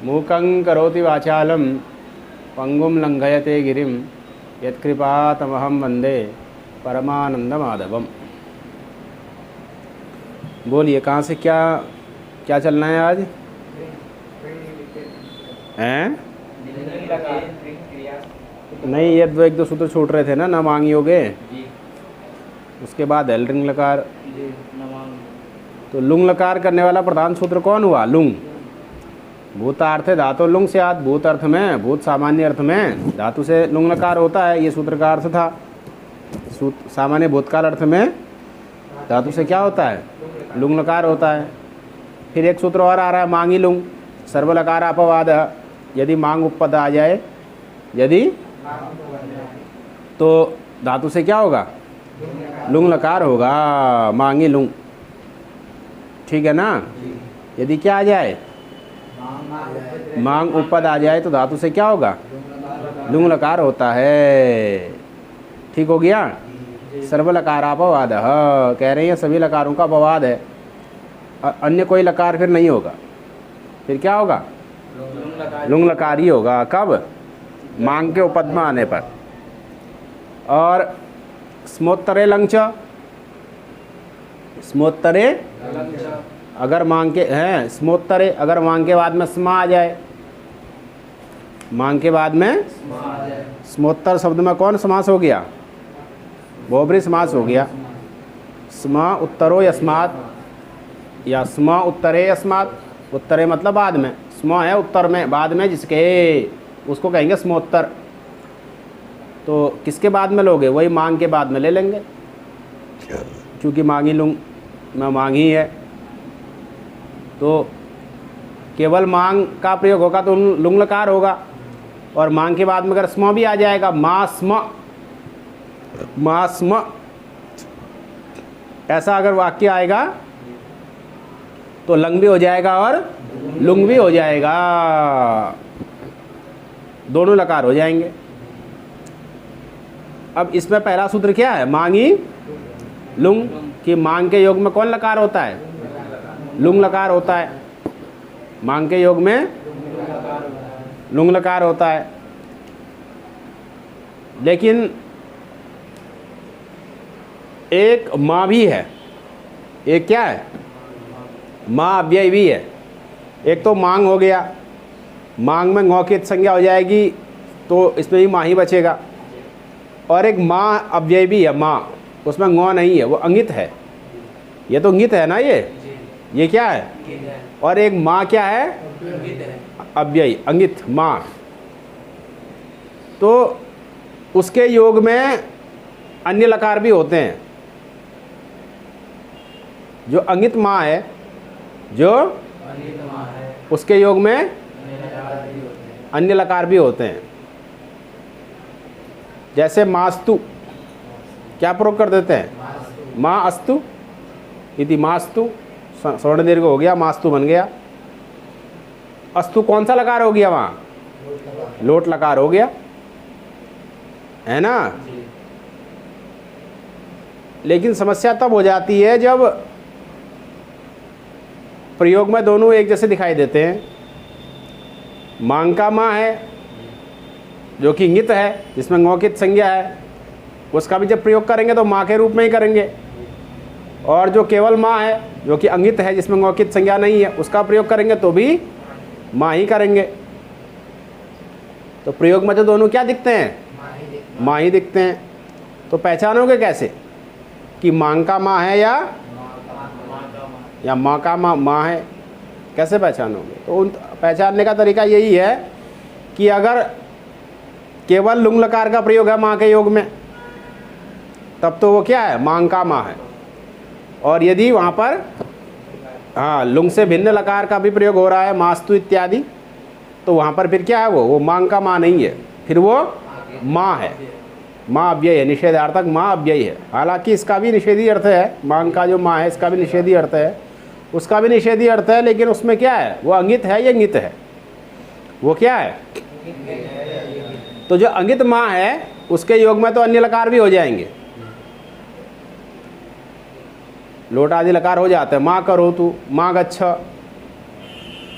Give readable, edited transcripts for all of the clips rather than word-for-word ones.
मूकं करोति वाचालं पंगुं लंघयते गिरिं यत्कृपातमहं वंदे परमानंद माधवम। बोलिए कहाँ से क्या क्या चलना है आज? हैं? नहीं, ये दो एक दो सूत्र छूट रहे थे ना मांग योगे, उसके बाद है लिंग लकार। तो लुंग लकार करने वाला प्रधान सूत्र कौन हुआ? लुंग। भूतार्थ धातु लुंग से आत, भूत अर्थ में, भूत सामान्य अर्थ में धातु से लुंग लकार होता है, ये सूत्र का अर्थ था। सामान्य भूतकाल अर्थ में धातु से क्या होता है? लुंग लकार होता है। फिर एक सूत्र और आ रहा है मांगी लुंग, सर्वलकार अपवाद। यदि मांग उपपद आ जाए, यदि तो धातु से क्या होगा? लुंग लकार होगा, मांगी लुंग। ठीक है ना? यदि क्या आ जाए? मांग उपपद आ जाए तो धातु से क्या होगा? लुंग लकार होता है। ठीक हो गया? सर्वलकारापवाद कह रहे हैं सभी लकारों का अपवाद है, अन्य कोई लकार फिर नहीं होगा। फिर क्या होगा? लुंग लकार ही होगा। कब? मांग के उपपद में आने पर। और स्मोत्तरे लंच, स्मोत्तरे अगर मांग के हैं, स्मोत्तरे अगर मांग के बाद में स्मा आ जाए, मांग के बाद में स्मोत्तर शब्द में कौन समास हो गया? बहुब्री समास हो गया। स्मा उत्तरो यस्मात् या स्मा उत्तरे यस्मात्। उत्तरे मतलब बाद में, स्मा है उत्तर में, बाद में जिसके, उसको कहेंगे स्मोत्तर। तो किसके बाद में लोगे? वही मांग के बाद में ले लेंगे, क्योंकि मांगी लुंग में मांग ही है। तो केवल मांग का प्रयोग होगा तो लुंग लकार होगा, और मांग के बाद में अगर स्म भी आ जाएगा, मा स्म, ऐसा अगर वाक्य आएगा तो लंग भी हो जाएगा और लुंग भी हो जाएगा, दोनों लकार हो जाएंगे। अब इसमें पहला सूत्र क्या है? मांगी लुंग, कि मांग के योग में कौन लकार होता है? लुंग लकार होता है। मांग के योग में लुंग लकार होता है। लेकिन एक माँ भी है, एक क्या है? माँ अव्यय भी है। एक तो मांग हो गया, मांग में ngौ की संज्ञा हो जाएगी तो इसमें भी माँ ही बचेगा। और एक माँ अव्यय भी है, माँ, उसमें ngौ नहीं है, वो अंगित है। ये तो अंगित है ना, ये क्या है? और एक माँ क्या है? अव्यय, अंगित माँ। तो उसके योग में अन्य लकार भी होते हैं। जो अंगित माँ है, जो उसके योग में अन्य लकार भी होते हैं। जैसे मास्तु, क्या प्रयोग कर देते हैं? माँ अस्तु इति मास्तु, स्वर्ण दीर्घ हो गया, मास्तु बन गया। अस्तु कौन सा लकार हो गया? वहाँ लोट लकार हो गया, है ना? लेकिन समस्या तब हो जाती है जब प्रयोग में दोनों एक जैसे दिखाई देते हैं। मांग का माँ है जो कि इंगित है, जिसमें ngौ की संज्ञा है, उसका भी जब प्रयोग करेंगे तो माँ के रूप में ही करेंगे। और जो केवल माँ है जो कि अंगित है, जिसमें ngौ की संज्ञा नहीं है, उसका प्रयोग करेंगे तो भी माँ ही करेंगे। तो प्रयोग में तो दोनों क्या दिखते हैं? माँ ही दिखते हैं। तो पहचानोगे कैसे कि मांग का माँ है या माँ का माँ है? कैसे पहचानोगे? तो उन पहचानने का तरीका यही है कि अगर केवल लुंग लकार का प्रयोग है माँ के योग में, तब तो वो क्या है? मांग का माँ है। और यदि वहाँ पर लुंग से भिन्न लकार का भी प्रयोग हो रहा है, मास्तु इत्यादि, तो वहाँ पर फिर क्या है? वो मांग का माँ नहीं है, फिर वो माँ है, माँ अव्यय है, निषेधार्थक माँ अव्यय है। हालांकि इसका भी निषेधी अर्थ है, मांग का जो माँ है इसका भी निषेधी अर्थ है, उसका भी निषेधी अर्थ है, लेकिन उसमें क्या है? वो अंगित है या इंगित है? वो क्या है? तो जो अंगित माँ है उसके योग में तो अन्य लकार भी हो जाएंगे, लोट आदि लकार हो जाते हैं। माँ करो तू, माँ गच्छ,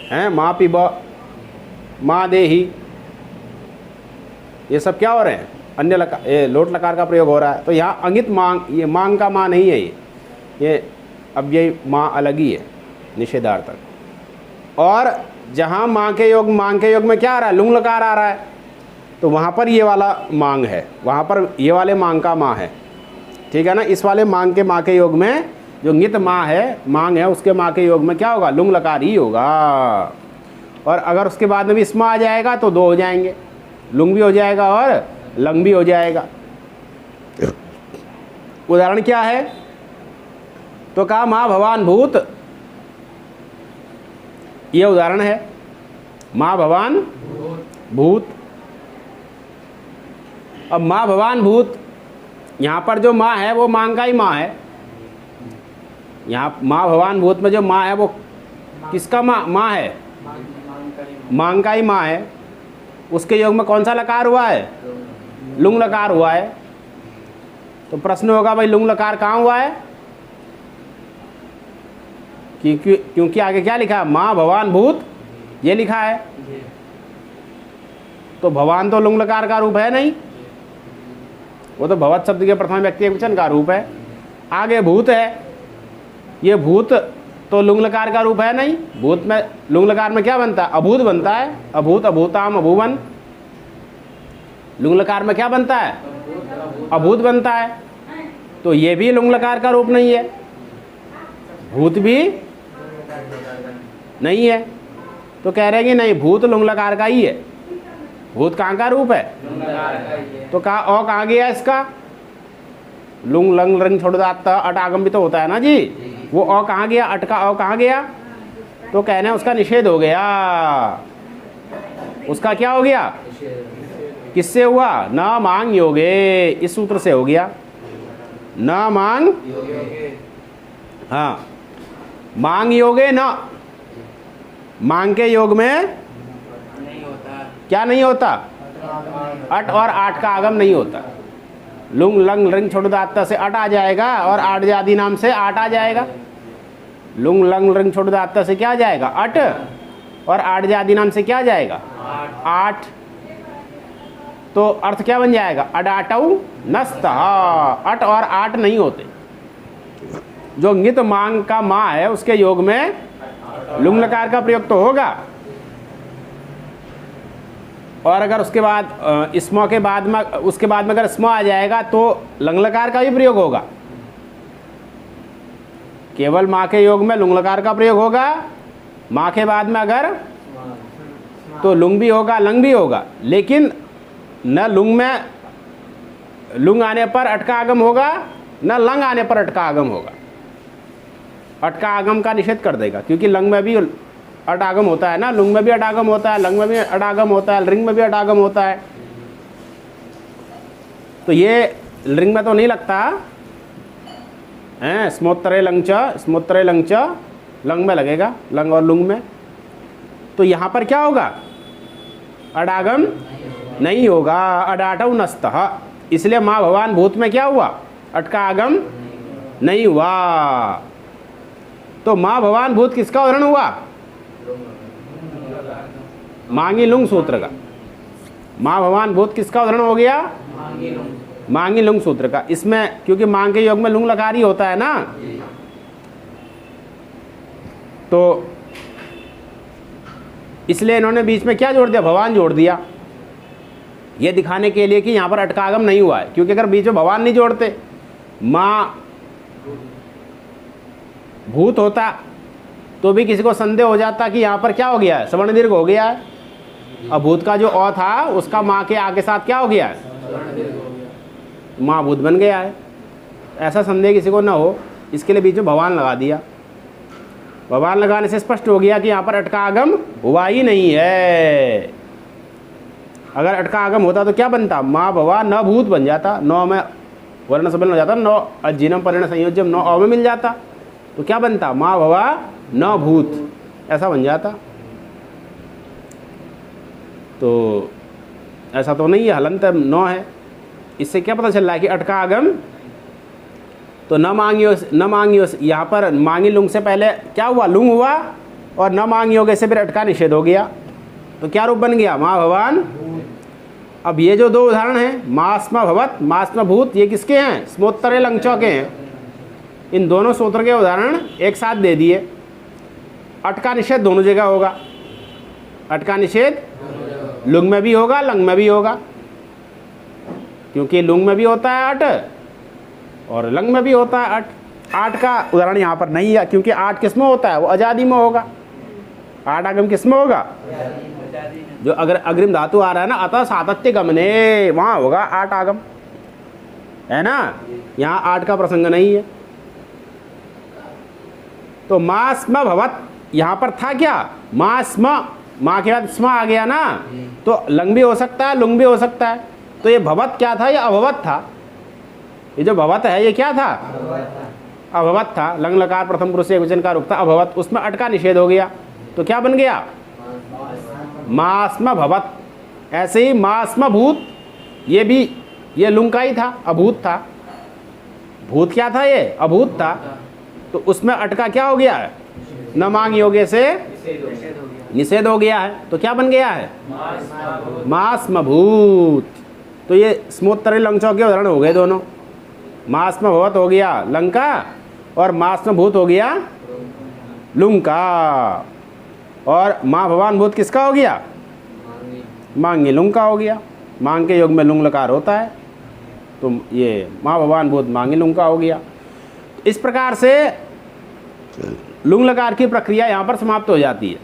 हैं माँ पिब, माँ देही, ये सब क्या हो रहे हैं, अन्य लकार, ये लोट लकार का प्रयोग हो रहा है। तो यहाँ अंगित मांग, ये मांग का माँ नहीं है, ये अव्ययी माँ अलग ही है निषेधार्थक। और जहाँ माँ के योग में क्या आ रहा है, लुंग लकार आ रहा है, तो वहाँ पर ये वाला मांग है, वहाँ पर ये वाले मांग का माँ है, ठीक है ना। इस वाले मांग के माँ के योग में जो नित माँ है, मांग है, उसके माँ के योग में क्या होगा, लुंग लकार ही होगा। और अगर उसके बाद में भी स्मा आ जाएगा तो दो हो जाएंगे, लुंग भी हो जाएगा और लंग भी हो जाएगा। उदाहरण क्या है, तो कहा माँ भवान भूत, ये उदाहरण है, माँ भवान भूत। अब माँ भवान भूत, यहाँ पर जो माँ है वो मांग का ही माँ है। यहाँ माँ भवान भूत में जो माँ है वो किसका माँ है, मांग का ही माँ है। उसके योग में कौन सा लकार हुआ है, लुंग लकार हुआ है। तो प्रश्न होगा भाई लुंग लकार कहाँ हुआ है, क्योंकि आगे क्या लिखा है, माँ भवान भूत, ये लिखा है। तो भवान तो लुंग लकार का रूप है नहीं, वो तो भवत शब्द के प्रथम व्यक्ति एकवचन का रूप है। आगे भूत है, ये भूत तो लुंग लकार का रूप है नहीं। भूत में लुंग लकार में क्या बनता है, अभूत बनता है, अभूत अभूताम अभुवन। लुंग लकार में क्या बनता है, अभूत बनता है। तो ये भी लुंग लकार का रूप नहीं है, भूत भी नहीं है। तो कह रहे हैं कि नहीं, भूत लुंग लकार का ही है। भूत कहाँ का रूप है, तो कहा औ कहाँ गया इसका, लुंग लंग रंग छोड़ दाता अट आगम भी तो होता है ना जी, वो औ कहाँ गया, अट का औ कहाँ गया। तो कहना है उसका निषेध हो गया। उसका क्या हो गया, किससे हुआ, न मांग योगे, इस सूत्र से हो गया, न मांग, हाँ, मांग योगे न, मांग के योग में क्या नहीं होता, अट और आठ का आगम नहीं होता। लुंग लंग रंग छोड़ दाता से अट आ जाएगा और आठ जाति नाम से आठ आ जाएगा। लुंग लंग रंग छोड़ दाता से क्या आ जाएगा, अट, और आठ जाति नाम से क्या आ जाएगा, आठ। तो अर्थ क्या बन जाएगा, अडाटऊ नस्त, अट और आठ नहीं होते। जो नित मांग का माँ है उसके योग में लुंग लकार का प्रयोग तो होगा, और अगर उसके बाद स्म के बाद में, उसके बाद में अगर स्म आ जाएगा तो लंग लकार का भी प्रयोग होगा। केवल माँ के योग में लुंग लकार का प्रयोग होगा, माँ के बाद में अगर तो लुंग भी होगा लंग भी होगा। लेकिन न लुंग में लुंग आने पर अटका आगम होगा, न लंग आने पर अटका आगम होगा। अटका आगम का निषेध कर देगा, क्योंकि लंग में भी अटागम होता है ना, लुंग में भी अटागम होता है, लंग में भी अटागम होता है, रिंग में भी अटागम होता है। तो ये रिंग में तो नहीं लगता है, स्मोत्तरे लंग च, स्मोत्तरे लंग च, लंग में लगेगा, लंग और लुंग में। तो यहाँ पर क्या होगा, अडागम नहीं होगा, अडाटव नस्तः। इसलिए माँ भवान भूत में क्या हुआ, अटका आगम नहीं हुआ। तो माँ भवान भूत किसका उदाहरण हुआ, मांगी लुंग सूत्र का। माँ भवान भूत किसका उदाहरण हो गया, मांगी लुंग सूत्र का। इसमें क्योंकि मांग के योग में लुंग लकार ही होता है ना, तो इसलिए इन्होंने बीच में क्या जोड़ दिया, भवान जोड़ दिया, ये दिखाने के लिए कि यहाँ पर अटकागम नहीं हुआ है। क्योंकि अगर बीच में भवान नहीं जोड़ते, माँ भूत होता, तो भी किसी को संदेह हो जाता कि यहाँ पर क्या हो गया है, सवर्ण दीर्घ हो गया है। अब भूत का जो अ था उसका माँ के आगे साथ क्या हो गया है, माँ भूत बन गया है। ऐसा संदेह किसी को ना हो, इसके लिए बीच में भवान लगा दिया। भवान लगाने से स्पष्ट हो गया कि यहाँ पर अटका आगम हुआ ही नहीं है। अगर अटका आगम होता तो क्या बनता, माँ भवा न भूत बन जाता, नौ में वर्ण सम्मेलन हो जाता, नौ अजीनम परिण संयोजम नौ अ में मिल जाता, तो क्या बनता, माँ भवा न भूत, ऐसा बन जाता। तो ऐसा तो नहीं है, हलंत नौ है। इससे क्या पता चल रहा है कि अटका आगम तो न मांगियो, यहाँ पर मांगी लुंग से पहले क्या हुआ, लुंग हुआ, और न मांगियोगे से फिर अटका निषेध हो गया। तो क्या रूप बन गया? माँ भवान। अब ये जो दो उदाहरण हैं, मास्म भवत, मास्म भूत, ये किसके हैं? स्मोत्तरे लंचौ के हैं। इन दोनों सूत्र के उदाहरण एक साथ दे दिए। अट का निषेध दोनों जगह होगा। अट का निषेध लुंग में भी होगा, लंग में भी होगा, क्योंकि लुंग में भी होता है अट और लंग में भी होता है अट। आठ का उदाहरण यहाँ पर नहीं है, क्योंकि आठ किस में होता है? वो अजादि में होगा। आठ आगम किस में होगा? जो अगर अग्रिम धातु आ रहा है ना, अतः सातत्य गमने, वहाँ होगा आठ आगम, है ना। यहाँ आठ का प्रसंग नहीं है। तो मास्म भवत यहाँ पर था क्या? मास्म, माँ के बाद स्म आ गया ना, तो लंग भी हो सकता है, लुंग भी हो सकता है। तो ये भवत क्या था? ये अभवत था। ये जो भवत है ये क्या था? अभवत था। लंग लकार प्रथम पुरुष एकवचन का रूप था अभवत, उसमें अट का निषेध हो गया, तो क्या बन गया? मास्म भवत। ऐसे ही मास्म भूत, ये भी ये लुंग का ही था, अभूत था। भूत क्या था? ये अभूत था। तो उसमें अट का क्या हो गया है? न मांग योग्य से निषेध हो गया है, तो क्या बन गया है? मास्म भूत। तो ये स्मोत्तरे लंचौ के उदाहरण हो गए दोनों। मास्म भवत हो गया लंग का और मास्म भूत हो गया लुंग का। और माँ भवान भूत किसका हो गया? मांगी लुंग का हो गया। मांग के योग में लुंग लकार होता है, तो ये माँ भवान भूत मांगी लुंग का हो गया। इस प्रकार से लुंग लकार की प्रक्रिया यहाँ पर समाप्त हो जाती है।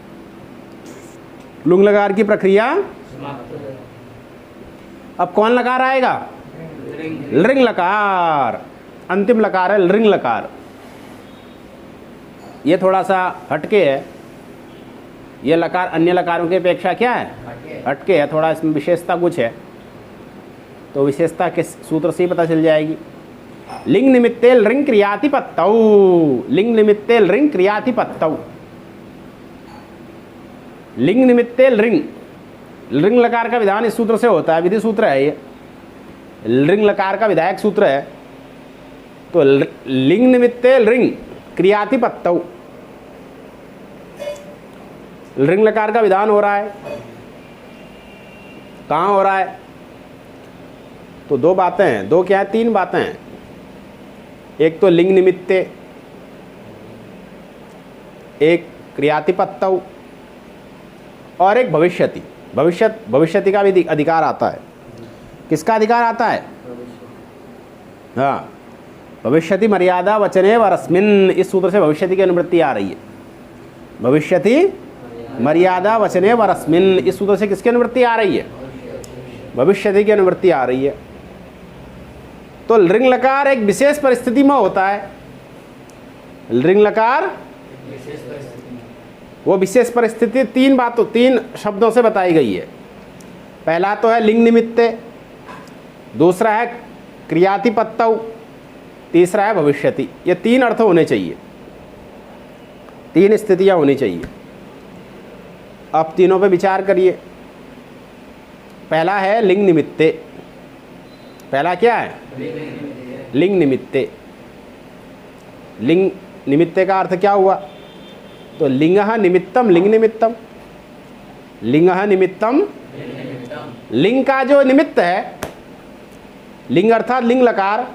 लुंग लकार की प्रक्रिया। अब कौन लकार आएगा? लृंग लकार। अंतिम लकार है लृंग लकार। ये थोड़ा सा हटके है। ये लकार अन्य लकारों की अपेक्षा क्या है? हटके है थोड़ा। इसमें विशेषता कुछ है, तो विशेषता किस सूत्र से ही पता चल जाएगी। लिंग निमित्ते लृंग क्रियातिपत्तौ। लिंग निमित्ते लृंग क्रियातिपत्तौ। लिंग निमित्ते लृंग, लृंग लकार का विधान इस सूत्र से होता है। विधि सूत्र है ये, लृंग लकार का विधायक सूत्र है। तो लिंग निमित्ते लृंग क्रियातिपत्तौ, लृंग लकार का विधान हो रहा है। कहाँ हो रहा है? तो दो बातें हैं। दो क्या है? तीन बातें हैं। एक तो लिंग निमित्ते, एक क्रियातिपत्तौ, और एक भविष्यति। भविष्यति का भी अधिकार आता है। किसका अधिकार आता है? हाँ, भविष्यति मर्यादा वचने वरस्मिन्, इस सूत्र से भविष्यति की अनुवृत्ति आ रही है। भविष्यति मर्यादा वचने वरस्मिन्, इस सूत्र से किसकी अनुवृत्ति आ रही है? भविष्यति की अनुवृत्ति आ रही है। तो लृंग लकार एक विशेष परिस्थिति में होता है। लृंग लकार वो विशेष परिस्थिति तीन शब्दों से बताई गई है। पहला तो है लिंग निमित्ते, दूसरा है क्रियातिपत्तौ, तीसरा है भविष्यति। ये तीन अर्थ होने चाहिए, तीन स्थितियां होनी चाहिए। अब तीनों पे विचार करिए। पहला है लिंग निमित्ते। पहला क्या है? लिंग निमित्ते। लिंग निमित्ते का अर्थ क्या हुआ? तो लिंगः निमित्तम लिंग निमित्तम। लिंगः निमित्तम, लिंग का जो निमित्त है, लिंग अर्थात लिंग लकार।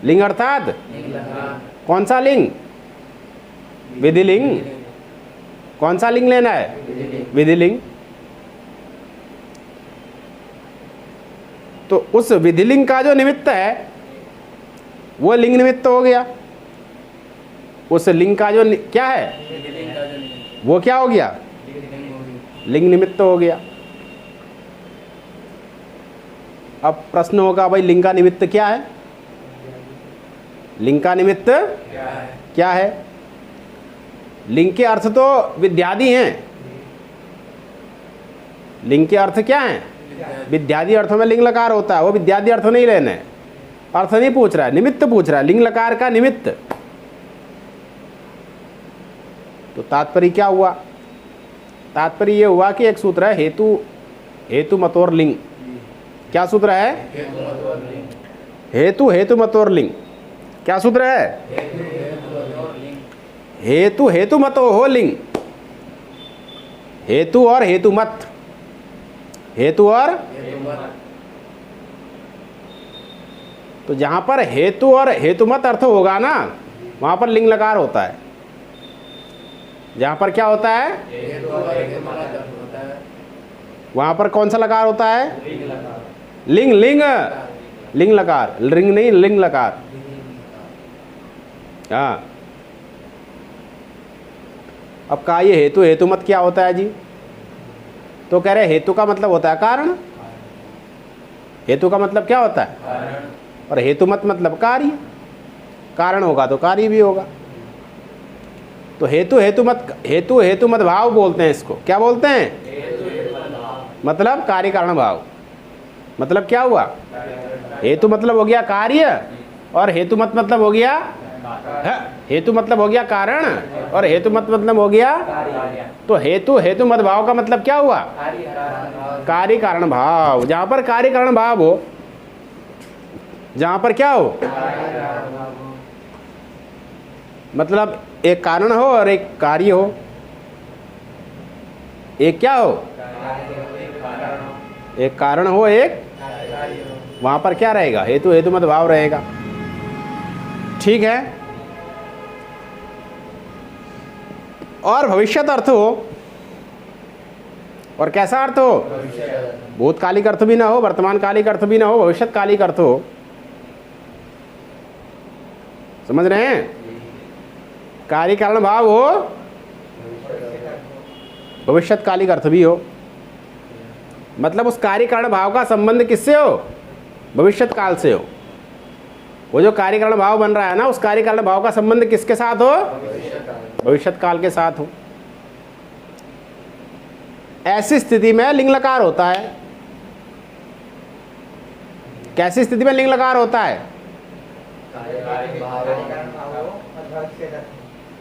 लिंग अर्थात कौन सा लिंग? विधिलिंग। कौन सा लिंग लेना है? विधिलिंग। तो उस विधिलिंग का जो निमित्त है वो लिंग निमित्त हो गया। उस लिंग का जो क्या है वो क्या हो गया? लिंग निमित्त हो गया। अब प्रश्न होगा भाई लिंग का निमित्त क्या है? लिंग का निमित्त क्या है? लिंग के अर्थ तो विद्यादि हैं। लिंग के अर्थ क्या हैं? विद्यादि अर्थों में लिंग लकार होता है। वो विद्यादि अर्थ नहीं लेना है, अर्थ नहीं पूछ रहा है, निमित्त पूछ रहा है। लिंग लकार का निमित्त। तो तात्पर्य क्या हुआ? तात्पर्य ये हुआ कि एक सूत्र है हेतु मतोर लिंग। क्या सूत्र है? हेतु मतोर लिंग। क्या सूत्र है? हेतु मतो हो लिंग। हेतु और हेतुमत, हेतु और, तो जहां पर हेतु और हेतुमत अर्थ होगा ना, वहां पर लिंग लकार होता है। जहां पर क्या होता है, वहां पर कौन सा लकार होता है, लिंग, लिंग, लिंग लकार, रिंग नहीं, लिंग लकार। हाँ, अब कहा ये हेतु हेतुमत क्या होता है जी, तो कह रहे हेतु का मतलब होता है कारण, हेतु का मतलब क्या होता है, और हेतुमत मतलब कार्य, कारण होगा तो कार्य भी होगा। तो हेतु हेतुमत, हेतु हेतुमत भाव बोलते हैं इसको, क्या बोलते हैं, मतलब कार्य कारण भाव। मतलब क्या हुआ, हेतु मतलब हो गया कार्य, और हेतुमत मतलब हो गया, हेतु मतलब हो गया कारण, और हेतुमत मतलब हो गया, तो हेतु हेतुमत भाव का मतलब क्या हुआ, कार्य कारण भाव। जहां पर कार्य कारण भाव हो, जहां पर क्या हो, मतलब एक कारण हो और एक कार्य हो, एक क्या हो, एक कारण हो, एक, वहां पर क्या रहेगा, हेतु हेतुमत भाव रहेगा। ठीक है। और भविष्यत अर्थ हो, और कैसा अर्थ हो, भूतकालिक अर्थ भी ना हो, वर्तमान कालिक अर्थ भी ना हो, भविष्यत कालिक अर्थ हो। समझ रहे हैं, कार्य कारण भाव हो, भविष्यत कालिक अर्थ भी हो। मतलब उस कार्य कारण भाव का संबंध किससे हो, भविष्यत काल से हो। वो जो कार्य कारण भाव बन रहा है ना, उस कार्य कारण भाव का संबंध किसके साथ हो, भविष्यत काल के साथ हो। ऐसी स्थिति में लिंग लकार होता है। कैसी स्थिति में लिंग लकार होता है,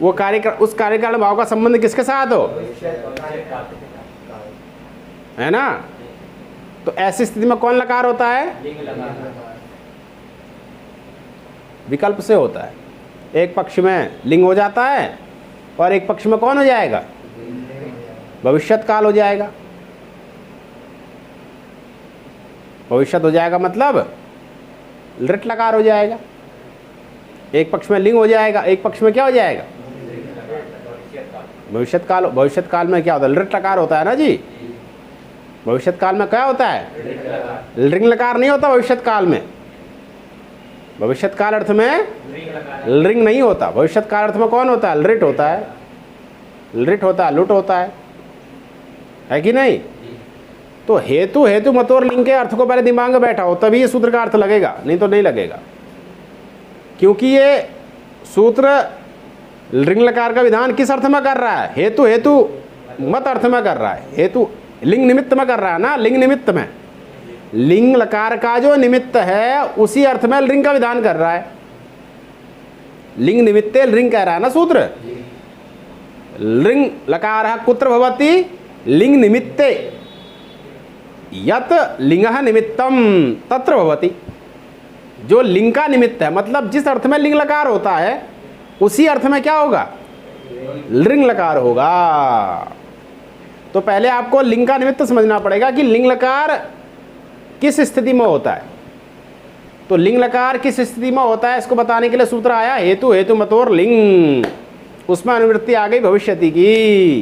वो उस कार्य कारण भाव का संबंध किसके साथ हो, है ना। तो ऐसी स्थिति में कौन लकार होता है, विकल्प से होता है। एक पक्ष में लिंग हो जाता है और एक पक्ष में कौन हो जाएगा, भविष्यत काल हो जाएगा। भविष्यत हो जाएगा मतलब लृट लकार हो जाएगा। एक पक्ष में लिंग हो जाएगा, एक पक्ष में क्या हो जाएगा, भविष्यत काल। भविष्यत काल में क्या होता है, लृट लकार होता है ना जी। भविष्यत काल में क्या होता है, लिंग लकार नहीं होता भविष्यत काल में। भविष्यत काल अर्थ में लिंग नहीं होता। भविष्यत काल अर्थ में कौन होता है, लृट होता है, लृट होता है, लुट होता है कि नहीं। तो हेतु हेतु मत और लिंग के अर्थ को पहले दिमाग में बैठा हो, तभी ये सूत्र का अर्थ लगेगा, नहीं तो नहीं लगेगा। क्योंकि ये सूत्र लिंग लकार का विधान किस अर्थ में कर रहा है, हेतु हेतु मत अर्थ में कर रहा है। हेतु लिंग निमित्त में कर रहा है ना, लिंग निमित्त में। लिंग लकार का जो निमित्त है उसी अर्थ में लिंग का विधान कर रहा है। लिंग निमित्ते लिंग कह रहा है ना सूत्र। लिंग लकार कुत्र भवति, लिंग निमित्ते, यत लिंगः निमित्तम तत्र भवति। जो लिंग का निमित्त है, मतलब जिस अर्थ में लिंग लकार होता है उसी अर्थ में क्या होगा, लिंग लकार होगा। तो पहले आपको लिंग का निमित्त समझना पड़ेगा कि लिंग लकार किस स्थिति में होता है। तो लिंग लकार किस स्थिति में होता है इसको बताने के लिए सूत्र आया हेतु हेतु मतोर लिंग। उसमें अनुवृत्ति आ गई भविष्यति की।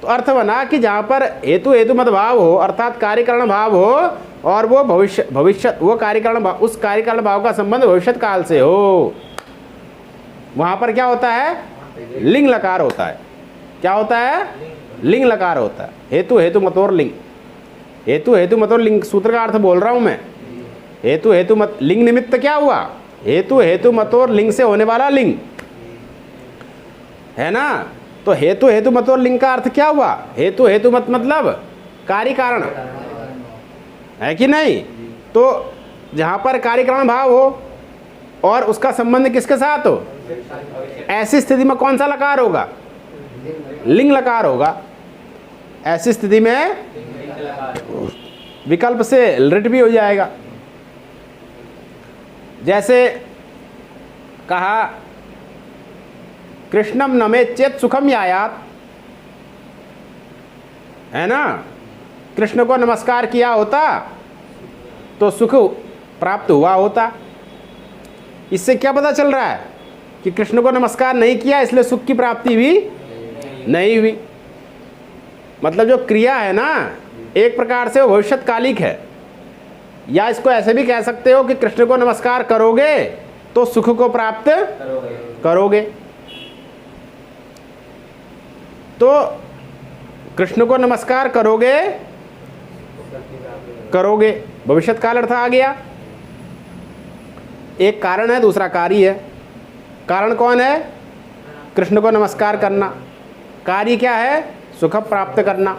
तो अर्थ बना कि जहाँ पर हेतु हेतु मत भाव हो, अर्थात कार्यकरण भाव हो, और वो भविष्य वो कार्यकरण भाव, उस कार्यकरण भाव का संबंध भविष्यत काल से हो, वहाँ पर क्या होता है, लिंग लकार होता है। क्या होता है, लिंग लकार होता है। हेतु हेतु मतोर लिंग, हेतु हेतु मतोर लिंग सूत्र का अर्थ बोल रहा हूँ मैं। हेतु हेतु मत लिंग निमित्त क्या हुआ, हेतु हेतु मतोर लिंग से होने वाला लिंग है ना। तो हेतु हेतु मत और लिंग का अर्थ क्या हुआ, हेतु हेतु मत मतलब कार्य कारण है कि नहीं। तो जहां पर कार्य कारण भाव हो और उसका संबंध किसके साथ हो, ऐसी स्थिति में कौन सा लकार होगा, लिंग लकार होगा। ऐसी स्थिति में विकल्प से लिट भी हो जाएगा। जैसे कहा कृष्णम नमे चेत सुखम यायात, है ना। कृष्ण को नमस्कार किया होता तो सुख प्राप्त हुआ होता। इससे क्या पता चल रहा है कि कृष्ण को नमस्कार नहीं किया इसलिए सुख की प्राप्ति भी नहीं हुई। मतलब जो क्रिया है ना, एक प्रकार से वो भविष्यत्कालिक है, या इसको ऐसे भी कह सकते हो कि कृष्ण को नमस्कार करोगे तो सुख को प्राप्त करोगे। तो कृष्ण को नमस्कार करोगे करोगे, भविष्यत काल अर्थ आ गया। एक कारण है, दूसरा कार्य है। कारण कौन है? कृष्ण को नमस्कार करना। कार्य क्या है? सुख प्राप्त करना।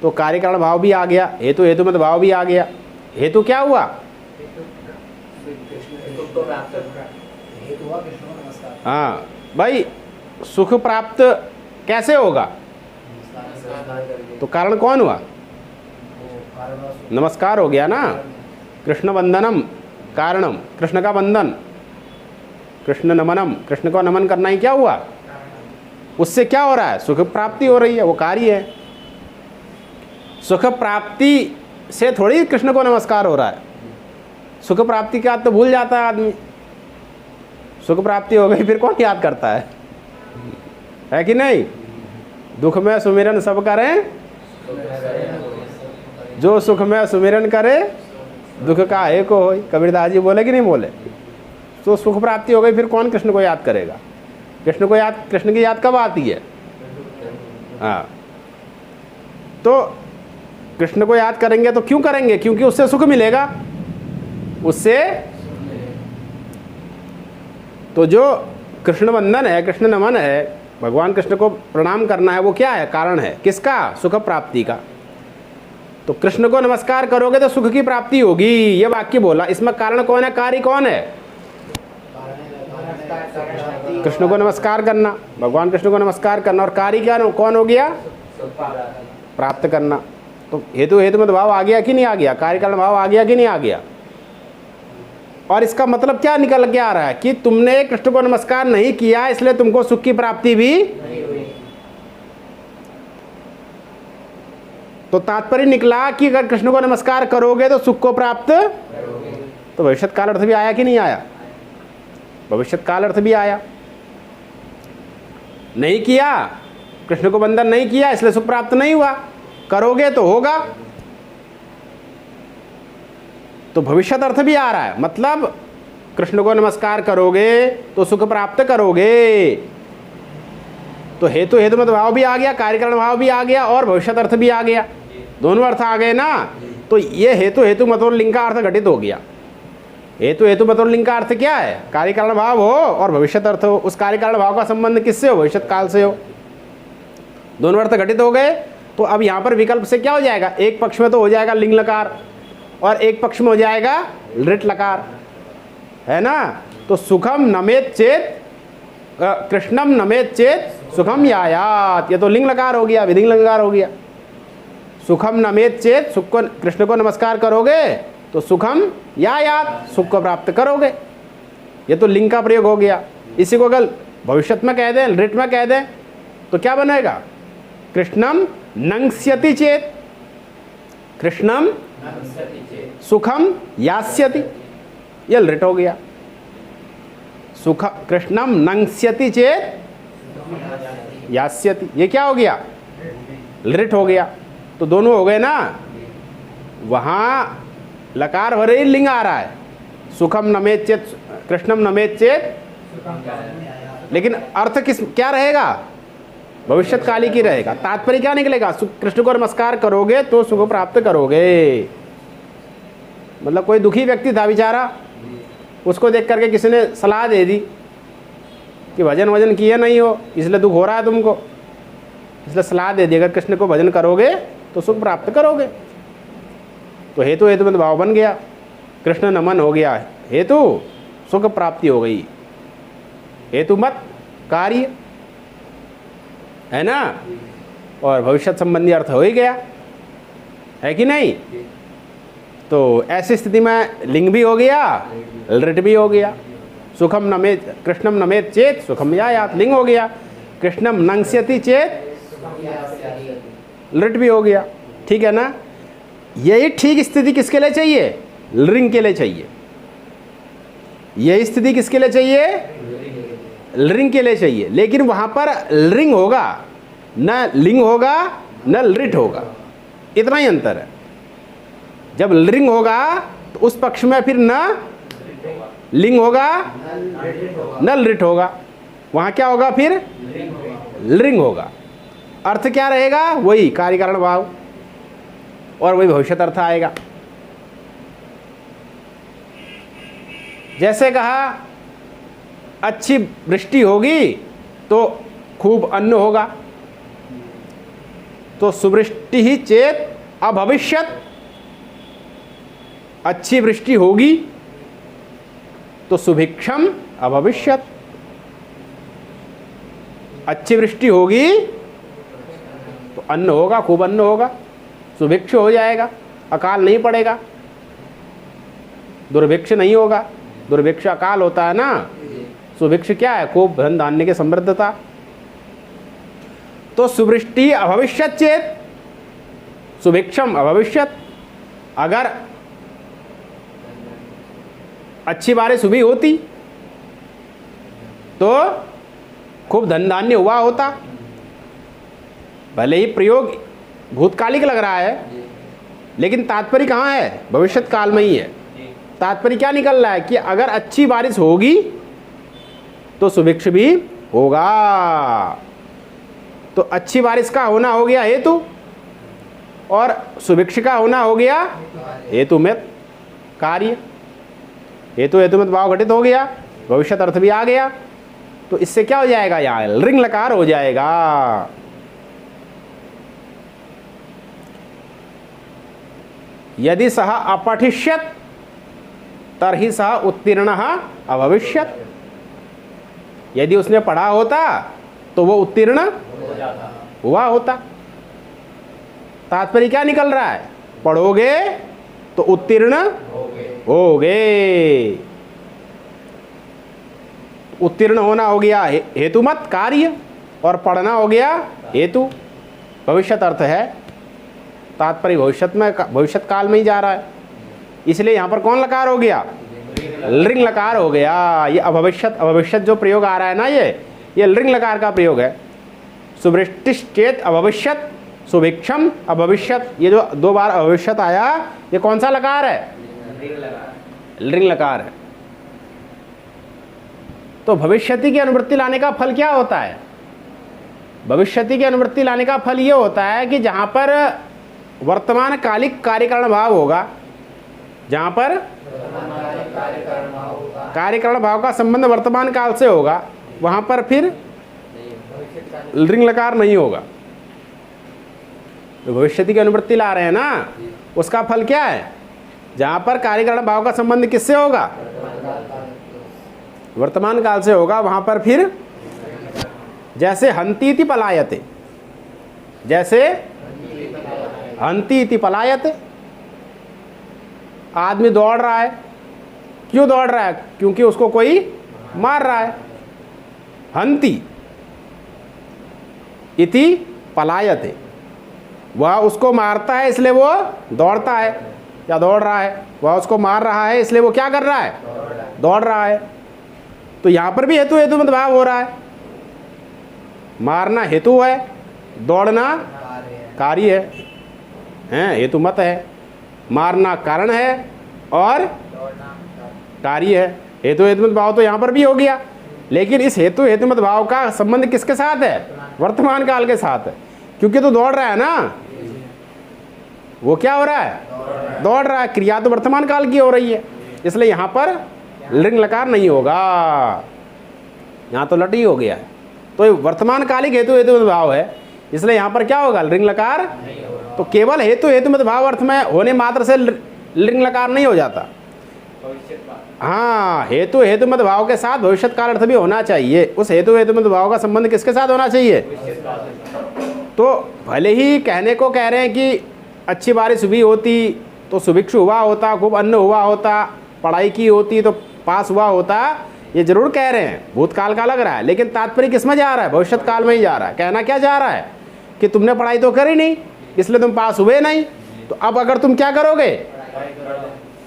तो कार्य कारण भाव भी आ गया, हेतु हेतु मत भाव भी आ गया। हेतु क्या हुआ? हाँ भाई, सुख प्राप्त कैसे होगा? तो कारण कौन हुआ? नमस्कार हो गया ना। कृष्ण वंदनम कारणम, कृष्ण का वंदन, कृष्ण नमनम, कृष्ण को नमन करना ही क्या हुआ? उससे क्या हो रहा है? सुख प्राप्ति हो रही है, वो कार्य है। सुख प्राप्ति से थोड़ी कृष्ण को नमस्कार हो रहा है। सुख प्राप्ति का तो भूल जाता है आदमी। सुख प्राप्ति हो गई फिर कौन याद करता है कि नहीं? दुख में सुमिरन सब करें, जो सुख में सुमिरन करे दुख का है को होई। कबीरदास जी बोले कि नहीं बोले? तो सुख प्राप्ति हो गई फिर कौन कृष्ण को याद करेगा? कृष्ण की याद कब आती है? हाँ, तो कृष्ण को याद करेंगे तो क्यों करेंगे? क्योंकि उससे सुख मिलेगा, उससे। तो जो कृष्ण वंदन है, कृष्ण नमन है, भगवान कृष्ण को प्रणाम करना है, वो क्या है? कारण है। किसका? सुख प्राप्ति का। तो कृष्ण को नमस्कार करोगे तो सुख की प्राप्ति होगी, ये वाक्य बोला। इसमें कारण कौन है? कार्य कौन है? कृष्ण को नमस्कार करना, भगवान कृष्ण को नमस्कार करना। और कार्य क्या कौन हो गया? प्राप्त करना। तो हेतु हेतु मत भाव आ गया कि नहीं आ गया? कार्य कारण भाव आ गया कि नहीं आ गया? और इसका मतलब क्या निकल के आ रहा है कि तुमने कृष्ण को नमस्कार नहीं किया इसलिए तुमको सुख की प्राप्ति भी नहीं हुई। तो तात्पर्य निकला कि अगर कृष्ण को नमस्कार करोगे तो सुख को प्राप्त करोगे। तो भविष्यत काल अर्थ भी आया कि नहीं आया? भविष्यत काल अर्थ भी आया। नहीं किया, कृष्ण को वंदन नहीं किया इसलिए सुख प्राप्त नहीं हुआ, करोगे तो होगा। तो भविष्यत अर्थ भी आ रहा है। मतलब कृष्ण को नमस्कार करोगे तो सुख प्राप्त करोगे। तो हेतु हेतु मत भाव भी आ गया, कार्यकारण भाव भी आ गया, और भविष्यत अर्थ भी आ गया। दोनों अर्थ आ गए ना। तो ये हेतु हेतु मत और लिंग का अर्थ घटित हो गया। हेतु हेतु मत और लिंग का अर्थ क्या है? कार्यकारण भाव हो और भविष्यत अर्थ हो। उस कार्यकारण भाव का संबंध किससे हो? भविष्यत काल से हो। दोनों अर्थ घटित हो गए। तो अब यहाँ पर विकल्प से क्या हो जाएगा? एक पक्ष में तो हो जाएगा लिंग लकार और एक पक्ष में हो जाएगा लृट लकार, है ना। तो सुखम नमेत चेत, कृष्णम नमेत चेत सुखम यायात, ये तो लिंग लकार हो गया, विधिंग लकार हो गया। सुखम नमेत चेत, सुख को, कृष्ण को नमस्कार करोगे तो सुखम यायात, सुख को प्राप्त करोगे। ये तो लिंग का प्रयोग हो गया। इसी को अगर भविष्यत में कह दें, लृट में कह दें तो क्या बनेगा? कृष्णम नंस्यति चेत, कृष्णम सुखम यास्यति, ये लृट हो गया। सुख कृष्णम नंस्यति चेत यास्यति, ये क्या हो गया? लृट हो गया। तो दोनों हो गए ना। वहाँ लकार भरे ही लिंग आ रहा है, सुखम नमेत चेत, कृष्णम नमेत चेत, लेकिन अर्थ किस क्या रहेगा? भविष्यत्काली की रहेगा। तात्पर्य क्या निकलेगा? कृष्ण को नमस्कार करोगे तो सुख प्राप्त करोगे। मतलब कोई दुखी व्यक्ति था बेचारा, उसको देख करके किसी ने सलाह दे दी कि भजन वजन किए नहीं हो इसलिए दुख हो रहा है तुमको, इसलिए सलाह दे दी अगर कृष्ण को भजन करोगे तो सुख प्राप्त करोगे। तो हेतु हेतु में भाव बन गया, कृष्ण नमन हो गया, हेतु सुख प्राप्ति हो गई। हेतु मत कार्य, है ना। और भविष्यत संबंधी अर्थ हो ही गया, है कि नहीं। तो ऐसी स्थिति में लिंग भी हो गया, लृट भी हो गया। सुखम नमेत, कृष्णम नमेत चेत सुखम यायात, लिंग हो गया। कृष्णम नंस्यति चेत लिट भी हो गया, ठीक है ना। यही ठीक स्थिति किसके लिए चाहिए? लिंग के लिए चाहिए। यही स्थिति किसके लिए चाहिए? लिंग के लिए चाहिए। लेकिन वहां पर लिंग होगा, न लिंग होगा न लिट होगा, इतना ही अंतर है। जब लिंग होगा तो उस पक्ष में फिर न लिंग होगा न लिट होगा, वहां क्या होगा? फिर लिंग होगा। अर्थ क्या रहेगा? वही कार्य कारण भाव और वही भविष्यत अर्थ आएगा। जैसे कहा अच्छी वृष्टि होगी तो खूब अन्न होगा, तो सुवृष्टि ही चेत अभविष्यत। अच्छी वृष्टि होगी तो सुभिक्षम अभविष्यत। अच्छी वृष्टि होगी तो अन्न होगा, खूब अन्न होगा, सुभिक्ष हो जाएगा, अकाल नहीं पड़ेगा, दुर्भिक्ष नहीं होगा। दुर्भिक्ष अकाल होता है ना, सुभिक्ष क्या है? खूब धन धान्य की समृद्धता। तो सुवृष्टि अभविष्यत चेत सुभिक्षम अभविष्यत। अगर अच्छी बारिश हुई होती तो खूब धन धान्य हुआ होता। भले ही प्रयोग भूतकालिक लग रहा है, लेकिन तात्पर्य कहाँ है? भविष्यत काल में ही है। तात्पर्य क्या निकल रहा है कि अगर अच्छी बारिश होगी तो सुभिक्ष भी होगा। तो अच्छी बारिश का होना हो गया हेतु, और सुभिक्ष का होना हो गया हेतु में कार्य। हेतु हेतु में भाव घटित हो गया, भविष्यत अर्थ भी आ गया। तो इससे क्या हो जाएगा? यहाँ लिंग लकार हो जाएगा। यदि सह अपठिष्यत तरहि सह उत्तीर्ण अभविष्यत। यदि उसने पढ़ा होता तो वो उत्तीर्ण हुआ होता। तात्पर्य क्या निकल रहा है? पढ़ोगे तो उत्तीर्ण होगे। उत्तीर्ण होना हो गया हेतुमत कार्य, और पढ़ना हो गया हेतु। भविष्यत अर्थ है, तात्पर्य भविष्यत में, भविष्यत काल में ही जा रहा है। इसलिए यहाँ पर कौन लकार हो गया? लिंग लकार हो गया। ये अभविष्यत, अभविष्यत जो प्रयोग आ रहा है ना, ये लिंग लकार का प्रयोग है। सुवृष्टिश्चेत अभविष्यत, सुभिक्षम अभविष्यत। ये जो दो बार अभविष्यत आया, ये कौन सा लकार है? लिंग लकार है। तो भविष्यति की अनुवृत्ति लाने का फल क्या होता है? भविष्यति की अनुवृत्ति लाने का फल ये होता है कि जहां पर वर्तमान कालिक कार्यकारण भाव होगा, जहां पर कार्यकारण भाव का संबंध वर्तमान काल से होगा, वहां पर फिर लिंग लकार नहीं होगा। तो भविष्यति की अनुवृत्ति ला रहे हैं ना, उसका फल क्या है? जहां पर कार्यकारण भाव का संबंध किससे होगा? वर्तमान काल से होगा, वहां पर फिर जैसे हंती इति पलायते, जैसे हंती इति पलायते। आदमी दौड़ रहा है, क्यों दौड़ रहा है? क्योंकि उसको कोई मार रहा है। हंती इति पलायते, वह उसको मारता है इसलिए वो दौड़ता है या दौड़ रहा है। वह उसको मार रहा है इसलिए वो क्या कर रहा है? दौड़ रहा है। तो यहां पर भी हेतु हेतु मत भाव हो रहा है। मारना हेतु है, दौड़ना कार्य है, हेतु मत है। मारना कारण है और कार्य है। हेतु हेतुमत भाव तो यहाँ पर भी हो गया, लेकिन इस हेतु हेतुमत भाव का संबंध किसके साथ है? वर्तमान काल के साथ है। क्योंकि तो दौड़ रहा है ना, वो क्या हो रहा है? दौड़ रहा है। क्रिया तो वर्तमान काल की हो रही है, इसलिए यहाँ पर लिंग लकार नहीं होगा, यहाँ तो लट ही हो गया है। तो वर्तमान कालिक हेतु हेतुमत भाव है, इसलिए यहाँ पर क्या होगा? लिंग लकार। तो केवल हेतु हेतुमत भाव अर्थ में होने मात्र से लिंग लकार नहीं हो जाता। हाँ, हेतु हेतुमत भाव के साथ भविष्यत काल अर्थ भी होना चाहिए। उस हेतु हेतुमत भाव का संबंध किसके साथ होना चाहिए? तो भले ही कहने को कह रहे हैं कि अच्छी बारिश हुई होती तो सुभिक्षु हुआ होता, खूब अन्न हुआ होता, पढ़ाई की होती तो पास हुआ होता, ये जरूर कह रहे हैं, भूतकाल का लग रहा है, लेकिन तात्पर्य किस में जा रहा है? भविष्यत काल में ही जा रहा है। कहना क्या जा रहा है कि तुमने पढ़ाई तो करी नहीं, इसलिए तुम पास हुए नहीं। तो अब अगर तुम क्या करोगे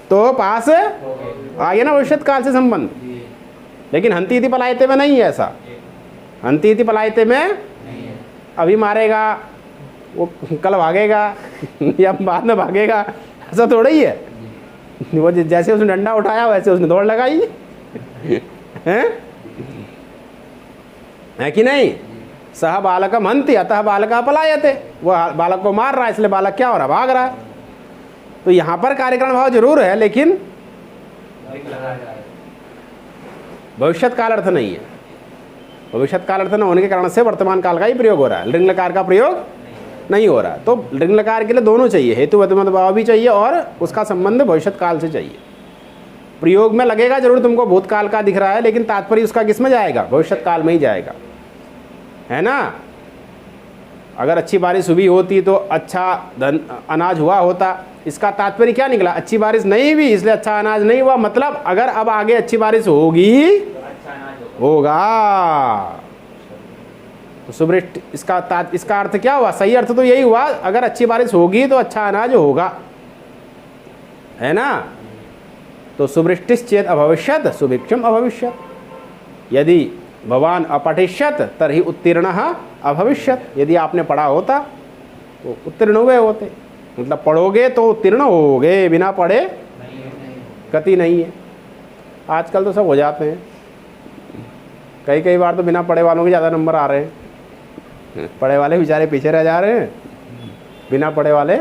तो पास आ गया ना भविष्य काल से संबंध। लेकिन हंती इति पलायते में नहीं है ऐसा। हंती इति पलायते में अभी मारेगा वो कल भागेगा या बाद में भागेगा, ऐसा थोड़ा ही है। वो जैसे उसने डंडा उठाया वैसे उसने दौड़ लगाई है कि नहीं। सह बालकम हंति अतः बालका पलायते, वो बालक को मार रहा है इसलिए बालक क्या हो रहा है, भाग रहा है। तो यहाँ पर कार्यकारण भाव जरूर है लेकिन भविष्यत काल अर्थ नहीं है। भविष्यत काल अर्थ न होने के कारण से वर्तमान काल का ही प्रयोग हो रहा है, लिंग लकार का प्रयोग नहीं हो रहा है। तो लिंग लकार के लिए दोनों चाहिए, हेतु वर्तमान भाव भी चाहिए और उसका संबंध भविष्यत काल से चाहिए। प्रयोग में लगेगा जरूर तुमको भूतकाल का दिख रहा है, लेकिन तात्पर्य उसका किस में जाएगा, भविष्यत काल में ही जाएगा, है ना। अगर अच्छी बारिश हुई होती तो अच्छा अनाज हुआ होता, इसका तात्पर्य क्या निकला, अच्छी बारिश नहीं हुई इसलिए अच्छा अनाज नहीं हुआ। मतलब अगर अब आगे अच्छी बारिश होगी होगा तो सुवृष्टि, इसका अर्थ क्या हुआ, सही अर्थ तो यही हुआ, अगर अच्छी बारिश होगी तो अच्छा अनाज होगा, है ना। तो सुवृष्टिश्चेत् अभविष्यत् सुभिक्षम अभविष्यत्, यदि भवान अपठिष्यत तरहि उत्तीर्णः अभविष्यत्, यदि आपने पढ़ा होता तो उत्तीर्ण हुए होते। मतलब पढ़ोगे तो उत्तीर्ण होगे, बिना पढ़े गति नहीं है। आजकल तो सब हो जाते हैं, कई बार तो बिना पढ़े वालों के ज़्यादा नंबर आ रहे हैं, पढ़े वाले बेचारे पीछे रह जा रहे हैं, बिना पढ़े वाले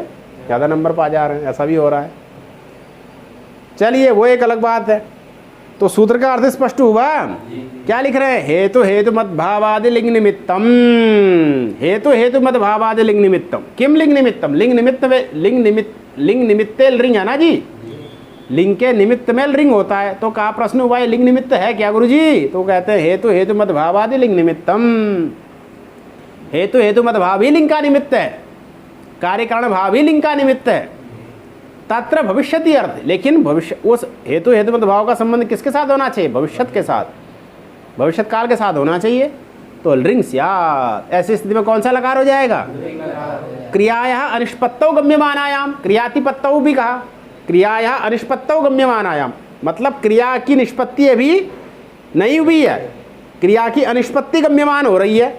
ज़्यादा नंबर पा जा रहे हैं, ऐसा भी हो रहा है। चलिए वो एक अलग बात है। तो सूत्र का अर्थ स्पष्ट हुआ। क्या लिख रहे हैं, हेतु हेतु मत भावादि लिंग निमित्तम, हेतु हेतु मत भावादि लिंग निमित्तम। किम लिंग निमित्तम, लिंग निमित्त में लिंग निमित्ते रिंग है ना जी, लिंग के निमित्त में रिंग होता है। तो कहा प्रश्न हुआ लिंग निमित्त है क्या गुरु जी, तो कहते हैं हेतु हेतु मत भावादि लिंग निमित्तम। हेतु हेतु मत भाव ही लिंग का निमित्त है, कार्य कारण भाव ही लिंग का निमित्त है। तत्र भविष्यति अर्थ, लेकिन भविष्य उस हेतु हेतु मत भाव का संबंध किसके साथ होना चाहिए, भविष्यत के साथ, भविष्यत काल के साथ होना चाहिए। तो लिंग स्यात्, ऐसी स्थिति में कौन सा लकार हो जाएगा, क्रियाया अनिष्पत्तौ गम्यमानायाम, क्रियातिपत्तौ भी कहा, क्रियाया अनिष्पत्तौ गम्यमानायाम, मतलब क्रिया की निष्पत्ति अभी नहीं हुई है, क्रिया की अनिष्पत्ति गम्यमान हो रही है।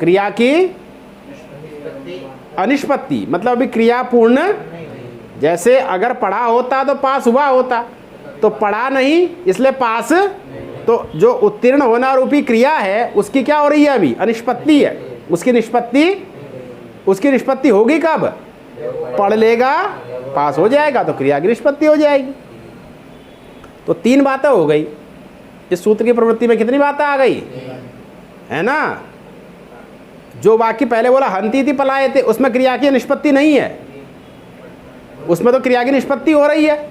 क्रिया की अनिष्पत्ति मतलब अभी क्रिया पूर्ण, जैसे अगर पढ़ा होता तो पास हुआ होता, तो पढ़ा नहीं इसलिए पास, तो जो उत्तीर्ण होना रूपी क्रिया है उसकी क्या हो रही है, अभी अनिष्पत्ति है। उसकी निष्पत्ति होगी कब, पढ़ लेगा पास हो जाएगा तो क्रिया की निष्पत्ति हो जाएगी। तो तीन बातें हो गई इस सूत्र की प्रवृत्ति में। कितनी बातें आ गई, है ना। जो वाक्य पहले बोला हंती थी पलाए थे, उसमें क्रिया की निष्पत्ति नहीं है, उसमें तो क्रिया की निष्पत्ति हो रही है,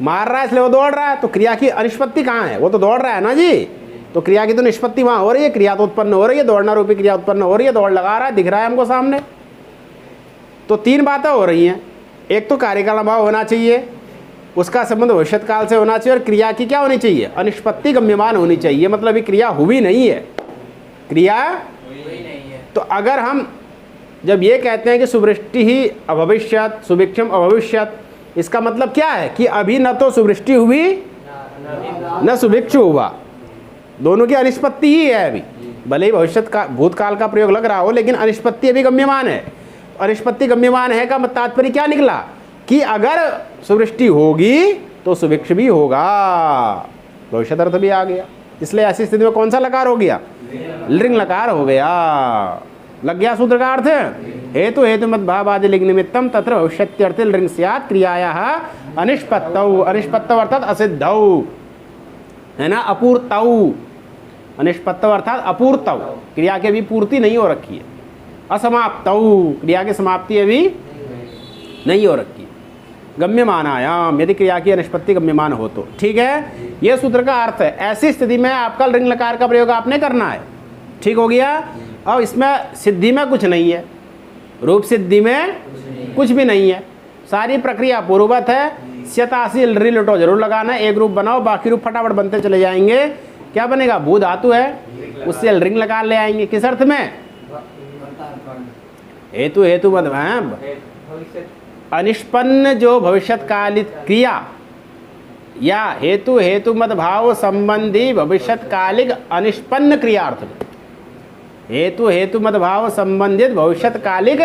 मार रहा है इसलिए वो दौड़ रहा है, तो क्रिया की अनिष्पत्ति कहाँ है, वो तो दौड़ रहा है ना जी। तो क्रिया की तो निष्पत्ति वहाँ हो रही है, क्रिया तो उत्पन्न हो रही है, दौड़ना रूपी क्रिया उत्पन्न हो रही है, दौड़ लगा रहा है, दिख रहा है हमको सामने। तो तीन बातें हो रही हैं, एक तो कार्यकाल भाव होना चाहिए, उसका संबंध भविष्यत काल से होना चाहिए, और क्रिया की क्या होनी चाहिए, अनिष्पत्ति गम्यमान होनी चाहिए। मतलब अभी क्रिया हुई नहीं है, क्रिया तो अगर हम जब ये कहते हैं कि सुवृष्टि ही अभविष्यत सुभिक्षम अभविष्यत, इसका मतलब क्या है कि अभी न तो सुवृष्टि हुई न सुभिक्षु हुआ, दोनों की अनिष्पत्ति ही है अभी। भले ही भविष्यत का भूतकाल का प्रयोग लग रहा हो, लेकिन अनिष्पत्ति अभी गम्यमान है। अनिष्पत्ति गम्यमान है का तात्पर्य क्या निकला कि अगर सुवृष्टि होगी तो सुभिक्ष भी होगा, भविष्यत अर्थ भी आ गया। इसलिए ऐसी स्थिति में कौन सा लकार हो गया, लिंग लकार हो गया। लग गया सूत्र का अर्थ, हेतु हेतु मत भावादि लिंग निमित्तम तत्र भविष्यत्यर्थ लिंग स्यात् क्रियायाः अनिष्पत्तौ, अनिष्पत्तौ अर्थात असिद्धौ, है ना, अपूर्तौ। अनिष्पत्तौ अर्थात अपूर्तौ, क्रिया की अभी पूर्ति नहीं हो रखी है। असमाप्तौ, क्रिया की समाप्ति अभी नहीं हो रखी। गम्यमानायाम, यदि क्रिया की अनिष्पत्ति गम्यमान हो तो ठीक है, यह सूत्र का अर्थ है। ऐसी स्थिति में आपका लिंग लकार का प्रयोग आपने करना है, ठीक हो गया। अब इसमें सिद्धि में कुछ नहीं है, रूप सिद्धि में कुछ भी नहीं है, सारी प्रक्रिया पूर्ववत है। स्यतासी रि लटो जरूर लगाना है, एक रूप बनाओ, बाकी रूप फटाफट बनते चले जाएंगे। क्या बनेगा, भू धातु है, उससे रिंग लकार ले आएंगे। किस अर्थ में, हेतु हेतु मत अनिष्पन्न जो भविष्यत्कालिक क्रिया या हेतु हेतु मत भाव संबंधी भविष्यत्कालिक अनिष्पन्न क्रिया अर्थ में, हेतु हेतु मत भाव संबंधित भविष्यत्कालिक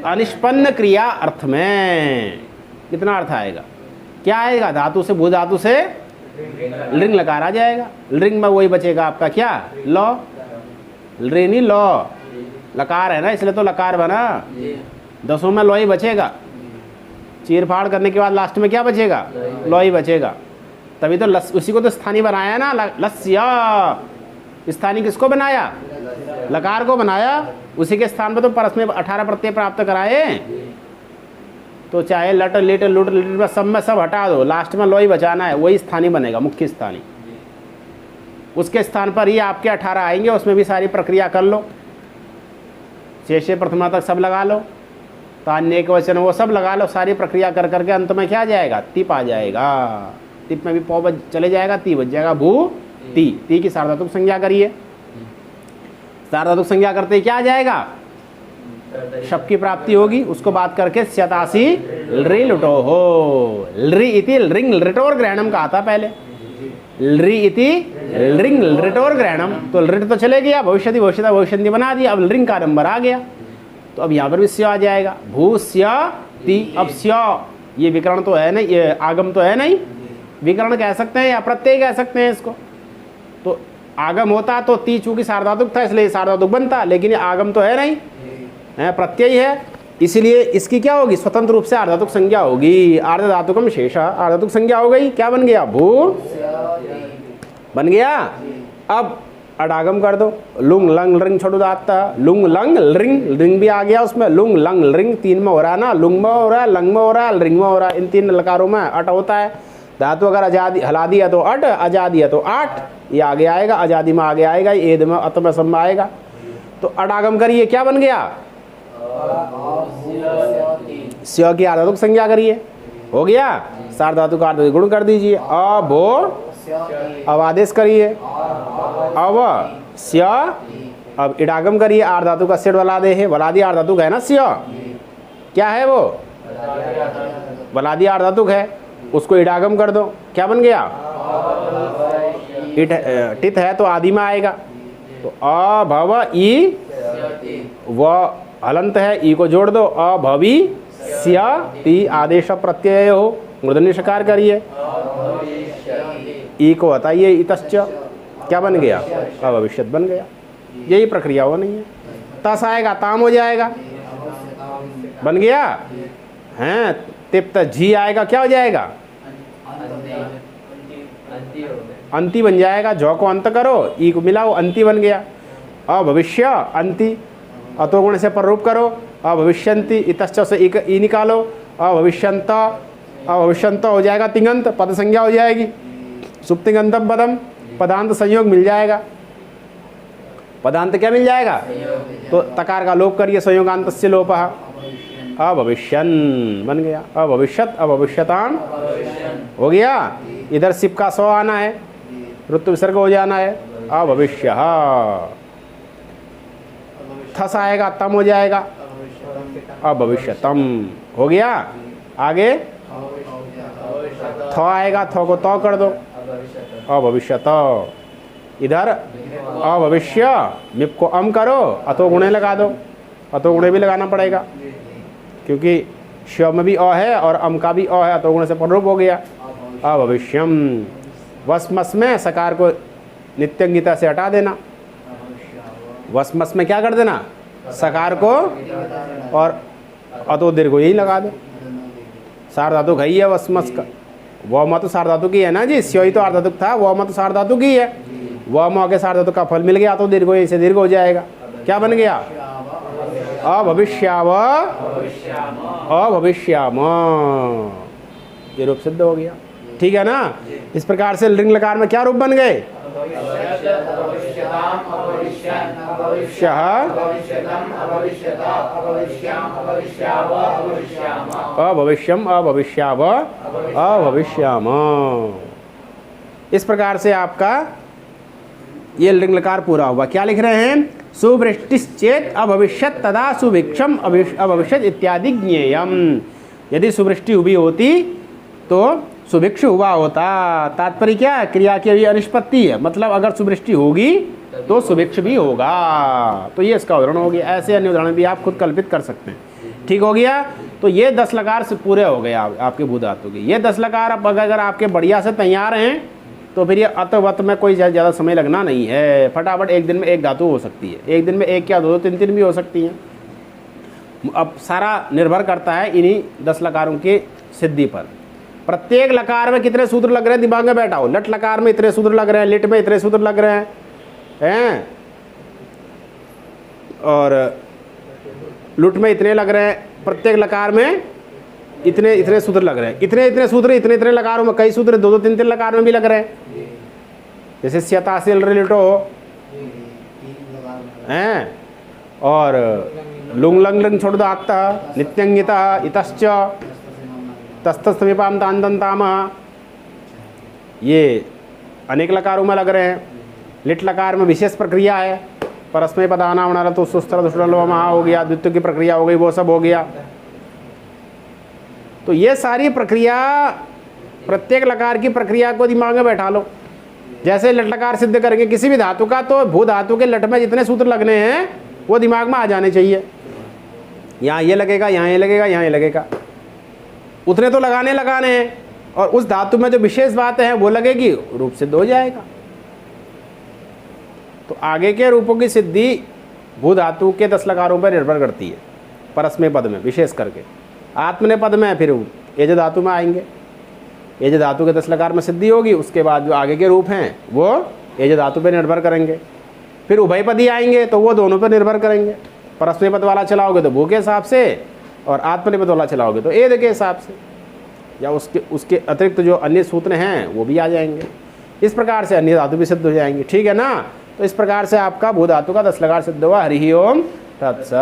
अनिष्पन्न क्रिया अर्थ में कितना अर्थ आएगा? क्या आएगा? धातु से भू धातु से लिंग लकार आ जाएगा। लिंग में वही बचेगा आपका क्या? लौ। नहीं लौ, लकार है ना, इसलिए तो लकार बना। 10 में लौ ही बचेगा। चीर फाड़ करने के बाद लास्ट में क्या बचेगा? लौ ही बचेगा। तभी तो उसी को तो स्थानीय बनाया ना, लस्य। स्थानीय किसको बनाया? लकार को बनाया। उसी के स्थान पर तो परस में 18 प्रत्यय प्राप्त कराए। तो चाहे लट लिट लुट लिट सब में सब हटा दो, लास्ट में लौ ही बचाना है, वही स्थानीय बनेगा, मुख्य स्थानीय। उसके स्थान पर ही आपके 18 आएंगे, उसमें भी सारी प्रक्रिया कर लो। शेषे प्रथमा तक सब लगा लो, तान्य के वचन वो सब लगा लो, सारी प्रक्रिया कर करके अंत में क्या आ जाएगा? तिप आ जाएगा। तिप में भी पौ बच चले जाएगा, ती बच जाएगा, भू ती। ती की सार्वधातुक संज्ञा करिए। सार्वधातुक संज्ञा करते ही क्या आ जाएगा? शब्द की प्राप्ति होगी। उसको बात करके स्यतासी लृ लुटो हो। लृ इति लृंग लृटोर ग्रहणम कहा था पहले। लृ इति लृंग लृटोर ग्रहणम, तो लृट तो चले गया, भविष्यति भविष्यता भविष्यन्ति बना दिया, अब लृंग का नंबर आ गया। तो अब यहाँ पर भी स्य आ जाएगा। भूस्य ति। अब स्य ये विकरण तो है नहीं, ये आगम तो है नहीं, विकरण कह सकते हैं या प्रत्यय कह सकते हैं इसको। तो आगम होता तो ती चूंकि सार्वधातुक था इसलिए सार्वधातुक बनता, लेकिन ये आगम तो है नहीं, है प्रत्यय है, इसलिए इसकी क्या होगी? स्वतंत्र रूप से आर्धातुक संज्ञा होगी। आर्धधातुकम शेषा, आर्धातुक संज्ञा हो गई। क्या बन गया? भू बन गया। अब अडागम कर दो। लुंग लंग रिंग छोटू दाता, लुंग लंग रिंग, रिंग भी आ गया उसमें। लुंग लंग रिंग 3 में हो रहा है ना, लुंग में हो रहा है, लंग में हो रहा है, रिंग में हो रहा है। इन 3 लकारों में अट होता है। धातु अगर आजादी हला दिया तो अट, आजादी है तो आठ, ये आगे आएगा। आजादी में आगे आएगा, एद में अत में सब में आएगा। तो अडागम करिए, क्या बन गया? स्यो की आर्धातुक संज्ञा करिए, हो गया। सार्वधातुक आर्धातुक गुण कर दीजिए। अभो, अब आदेश करिए। अब स्य, अब इडागम करिए। आर्धातुक का सेठ वलादे है, वलादी आर्धातुक है ना स्य, क्या है वो? वलादी आर्धातुक है, उसको इडागम कर दो। क्या बन गया? टित है तो आदि में आएगा, तो अभव ई, व हलंत है, ई को जोड़ दो। अभवी स्या ती आदेश प्रत्यय हो, मूर्धन्य षकार करिए। ई को हटाइए, इतश्च, क्या बन गया? अभविष्यत बन गया। यही प्रक्रिया हो नहीं है। तस आएगा, ताम हो जाएगा, बन गया हैं। तिप्त झी आएगा, क्या हो जाएगा? अंति बन जाएगा। झ को अंत करो, ई को मिलाओ, अंति बन गया। अभविष्य अंति, अतोगुण से पररूप करो। अभविष्यन्ति, इतश्च से ई निकालो। अभविष्यन्त, अभविष्यन्त हो जाएगा तिङंत, पद संज्ञा हो जाएगी। सुप्तिङंतम पदम, पदांत संयोग मिल जाएगा। पदांत क्या मिल जाएगा? तो तकार का लोप करिए, संयोगांत से लोप। अभविष्यन बन गया। अभविष्यत, अभविष्यतान हो गया। इधर सिप का 100 आना है, ऋतु विसर्ग हो जाना है। अभविष्य, थस आएगा, तम हो जाएगा। अभविष्यतम हो गया। आगे थ आएगा, थ को तो कर दो। अभविष्यत। इधर अभविष्य, मिप को अम करो, अतो गुणे लगा दो। अतो गुणे भी लगाना पड़ेगा क्योंकि श्व में भी अ है और अम का भी अ है, अतो गुणे से पररूप हो गया। अभविष्यम। वसमस में सकार को नित्यंगिता से हटा देना। वसमस में क्या कर देना? सकार को और अतो दीर्घ यही लगा दो। सार्वधातुक है ही है वसमस का। व म तो सार्वधातुक ही है ना जी, स्योई तो आर्धातुक था, व म तो सार्वधातुक ही है। व म के सार्वधातुक का फल मिल गया तो दीर्घ यही से दीर्घ हो जाएगा। क्या बन गया? अभविष्याव, अभविष्याम, ये रूप सिद्ध हो गया। ठीक है ना। इस प्रकार से लिंग लकार में क्या रूप बन गए? अभविष्यम, अभविष्याव, अभविष्याम। इस प्रकार से आपका ये लिंग लकार पूरा हुआ। क्या लिख रहे हैं? सुवृष्टिश्चेत अभविष्यत तदा सुभिक्षम अभविष्यत इत्यादि ज्ञेयम। यदि सुवृष्टि हुई होती तो सुभिक्ष हुआ होता। तात्पर्य क्या है? क्रिया की अभी अनिष्पत्ति है, मतलब अगर सुवृष्टि होगी तो सुभिक्ष भी होगा। तो ये इसका उदाहरण हो गया। ऐसे अन्य उदाहरण भी आप खुद कल्पित कर सकते हैं। ठीक हो गया। तो ये 10 लकार से पूरे हो गए आपके भू धातु के। ये 10 लकार अब अगर आपके बढ़िया से तैयार हैं तो फिर ये अतवत में कोई ज़्यादा समय लगना नहीं है। फटाफट एक दिन में एक धातु हो सकती है। एक दिन में एक क्या 2 3 भी हो सकती हैं। अब सारा निर्भर करता है इन्हीं 10 लकारों की सिद्धि पर। प्रत्येक लकार में कितने सूत्र लग रहे हैं दिमाग में बैठाओ। लट लकार में इतने सूत्र लग रहे हैं, लिट में इतने सूत्र लग रहे हैं, और लुट में इतने लग रहे हैं। प्रत्येक लकार में इतने इतने सूत्र लग रहे हैं। इतने सूत्र इतने इतने लकारों में कई सूत्र 2 3 लकार में भी लग रहे हैं। जैसे स्यतासिल रिलेटो हैं, और लुंग लंग लंग छोड़ दो आत्ता नित्यंगिता इतश्च तस्तस्तमीपाम तांतंताम, ये अनेक लकारों में लग रहे हैं। लिट लकार में विशेष प्रक्रिया है। परस्मय पदाना बना तो सुस्तर दुष्टलो महा हो गया, द्वितीय की प्रक्रिया हो गई, वो सब हो गया। तो ये सारी प्रक्रिया, प्रत्येक लकार की प्रक्रिया को दिमाग में बैठा लो। जैसे लट लकार सिद्ध करेंगे किसी भी धातु का, तो भू धातु के लट में जितने सूत्र लगने हैं वो दिमाग में आ जाने चाहिए। यहाँ ये लगेगा, यहाँ ये लगेगा, यहाँ ये लगेगा, उतने तो लगाने हैं। और उस धातु में जो विशेष बातें हैं वो लगेगी, रूप सिद्ध हो जाएगा। तो आगे के रूपों की सिद्धि भू धातु के 10 लकारों पर निर्भर करती है। परस्मय पद में विशेष करके, आत्मने पद में फिर एज धातु में आएंगे। एज धातु के 10 लकार में सिद्धि होगी, उसके बाद जो आगे के रूप हैं वो एज धातु पर निर्भर करेंगे। फिर उभयपदी आएंगे तो वो दोनों पर निर्भर करेंगे। परस्मय पद वाला चलाओगे तो भू के हिसाब से, और आत्मनिपद वाला चलाओगे तो एद के हिसाब से, या उसके अतिरिक्त जो अन्य सूत्र हैं वो भी आ जाएंगे। इस प्रकार से अन्य धातु भी सिद्ध हो जाएंगे। ठीक है ना। तो इस प्रकार से आपका भू धातु का 10 लकार सिद्ध हुआ। हरि ओम तत्सत।